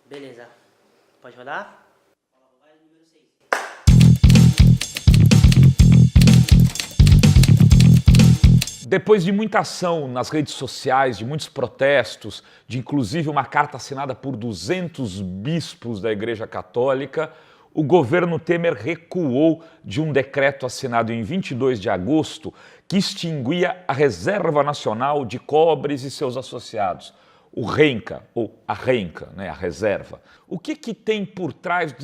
Beleza. Pode rodar? Depois de muita ação nas redes sociais, de muitos protestos, de inclusive uma carta assinada por 200 bispos da Igreja Católica, o governo Temer recuou de um decreto assinado em 22 de agosto que extinguia a Reserva Nacional de Cobres e seus associados, o RENCA, ou a RENCA, né, a reserva. O que tem por trás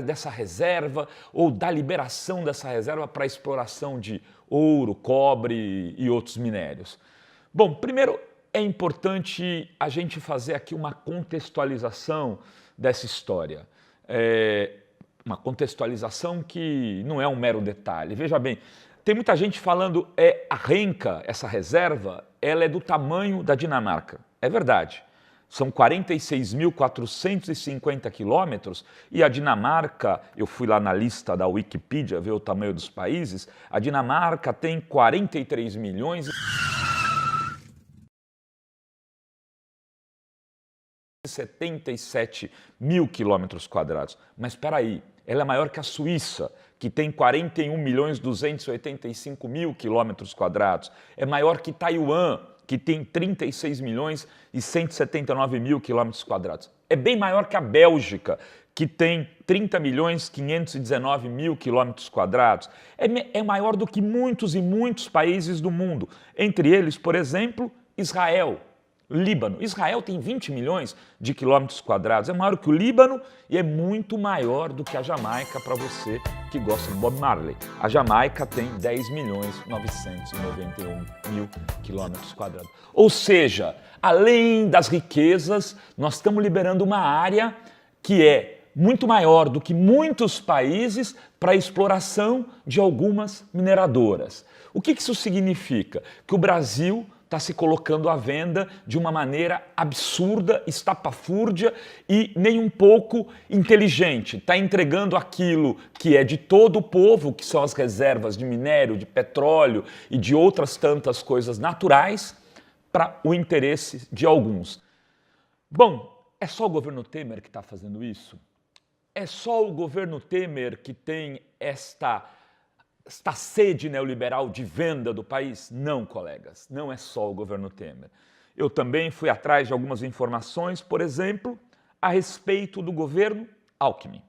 dessa reserva ou da liberação dessa reserva para a exploração de ouro, cobre e outros minérios? Bom, primeiro é importante a gente fazer aqui uma contextualização dessa história. Uma contextualização que não é um mero detalhe. Veja bem, tem muita gente falando a RENCA, essa reserva, ela é do tamanho da Dinamarca. É verdade. São 46.450 quilômetros e a Dinamarca, eu fui lá na lista da Wikipedia ver o tamanho dos países, a Dinamarca tem 43 milhões e 77 mil quilômetros quadrados. Mas espera aí, ela é maior que a Suíça, que tem 41.285.000 quilômetros quadrados. É maior que Taiwan, que tem 36 milhões e 179 mil quilômetros quadrados. É bem maior que a Bélgica, que tem 30 milhões 519 mil quilômetros quadrados. É maior do que muitos e muitos países do mundo. Entre eles, por exemplo, Israel, Líbano. Israel tem 20 milhões de quilômetros quadrados. É maior que o Líbano e é muito maior do que a Jamaica, para você que gosta de Bob Marley. A Jamaica tem 10 milhões 991 mil quilômetros quadrados. Ou seja, além das riquezas, nós estamos liberando uma área que é muito maior do que muitos países para a exploração de algumas mineradoras. O que isso significa? Que o Brasil está se colocando à venda de uma maneira absurda, estapafúrdia e nem um pouco inteligente. Está entregando aquilo que é de todo o povo, que são as reservas de minério, de petróleo e de outras tantas coisas naturais, para o interesse de alguns. Bom, é só o governo Temer que está fazendo isso? É só o governo Temer que tem esta sede neoliberal de venda do país? Não, colegas, não é só o governo Temer. Eu também fui atrás de algumas informações, por exemplo, a respeito do governo Alckmin.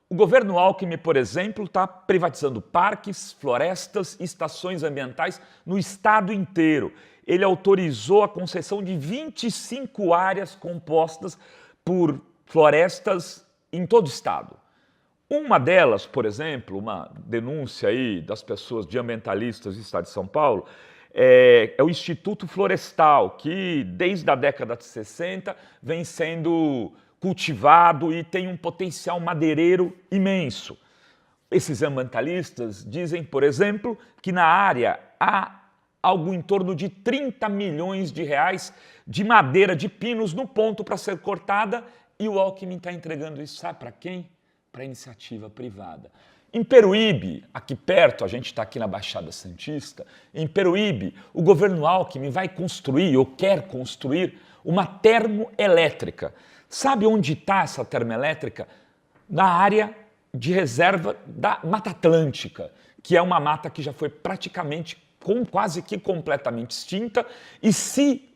O governo Alckmin, por exemplo, está privatizando parques, florestas e estações ambientais no estado inteiro. Ele autorizou a concessão de 25 áreas compostas por florestas em todo o estado. Uma delas, por exemplo, uma denúncia aí das pessoas de ambientalistas do estado de São Paulo, é o Instituto Florestal, que desde a década de 60 vem sendo cultivado e tem um potencial madeireiro imenso. Esses ambientalistas dizem, por exemplo, que na área há algo em torno de 30 milhões de reais de madeira de pinos no ponto para ser cortada e o Alckmin está entregando isso, sabe para quem? Para a iniciativa privada. Em Peruíbe, aqui perto, a gente está aqui na Baixada Santista, em Peruíbe, o governo Alckmin vai construir ou quer construir uma termoelétrica. Sabe onde está essa termoelétrica? Na área de reserva da Mata Atlântica, que é uma mata que já foi praticamente, quase que completamente extinta, e se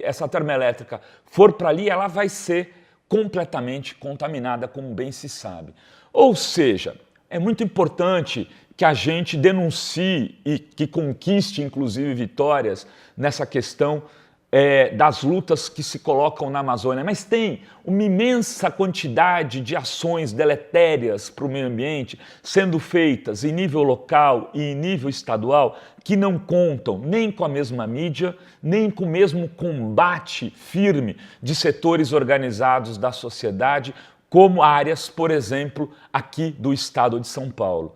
essa termoelétrica for para ali, ela vai ser completamente contaminada, como bem se sabe. Ou seja, é muito importante que a gente denuncie e que conquiste, inclusive, vitórias nessa questão das lutas que se colocam na Amazônia. Mas tem uma imensa quantidade de ações deletérias para o meio ambiente sendo feitas em nível local e em nível estadual que não contam nem com a mesma mídia, nem com o mesmo combate firme de setores organizados da sociedade, como áreas, por exemplo, aqui do estado de São Paulo.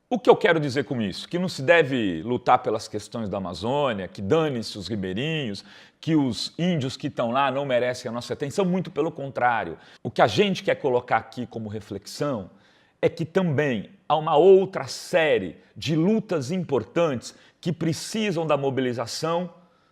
O que eu quero dizer com isso? Que não se deve lutar pelas questões da Amazônia, que dane-se os ribeirinhos, que os índios que estão lá não merecem a nossa atenção, muito pelo contrário. O que a gente quer colocar aqui como reflexão é que também há uma outra série de lutas importantes que precisam da mobilização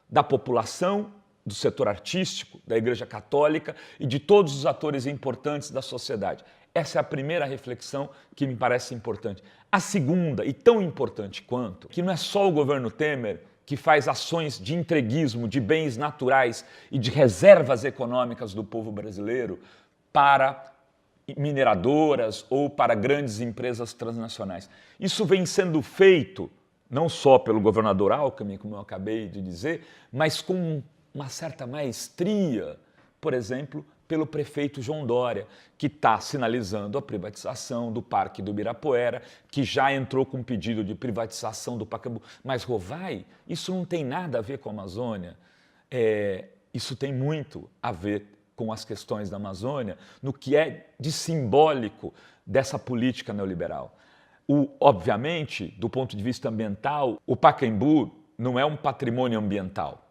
da população, do setor artístico, da Igreja Católica e de todos os atores importantes da sociedade. Essa é a primeira reflexão que me parece importante. A segunda, e tão importante quanto, que não é só o governo Temer que faz ações de entreguismo de bens naturais e de reservas econômicas do povo brasileiro para mineradoras ou para grandes empresas transnacionais. Isso vem sendo feito não só pelo governador Alckmin, como eu acabei de dizer, mas com uma certa maestria, por exemplo, pelo prefeito João Dória, que está sinalizando a privatização do Parque do Ibirapuera, que já entrou com um pedido de privatização do Pacaembu. Mas, Rovai, isso não tem nada a ver com a Amazônia. Isso tem muito a ver com as questões da Amazônia, no que é de simbólico dessa política neoliberal. Obviamente, do ponto de vista ambiental, o Pacaembu não é um patrimônio ambiental.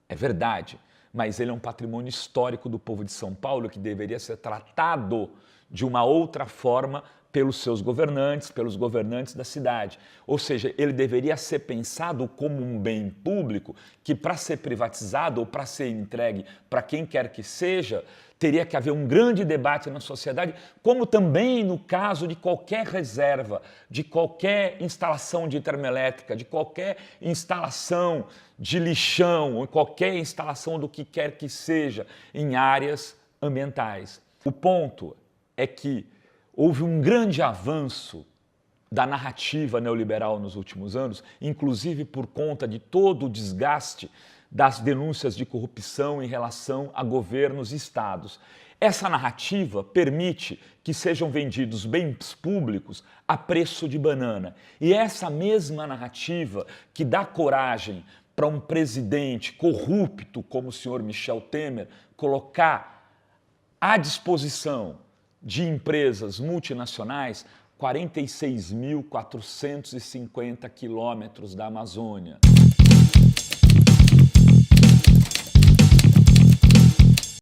É verdade. Mas ele é um patrimônio histórico do povo de São Paulo que deveria ser tratado de uma outra forma pelos seus governantes, pelos governantes da cidade. Ou seja, ele deveria ser pensado como um bem público que, para ser privatizado ou para ser entregue para quem quer que seja, teria que haver um grande debate na sociedade, como também no caso de qualquer reserva, de qualquer instalação de termoelétrica, de qualquer instalação de lixão, ou qualquer instalação do que quer que seja em áreas ambientais. O ponto é que houve um grande avanço da narrativa neoliberal nos últimos anos, inclusive por conta de todo o desgaste das denúncias de corrupção em relação a governos e estados. Essa narrativa permite que sejam vendidos bens públicos a preço de banana. E é essa mesma narrativa que dá coragem para um presidente corrupto como o senhor Michel Temer colocar à disposição de empresas multinacionais 46.450 quilômetros da Amazônia.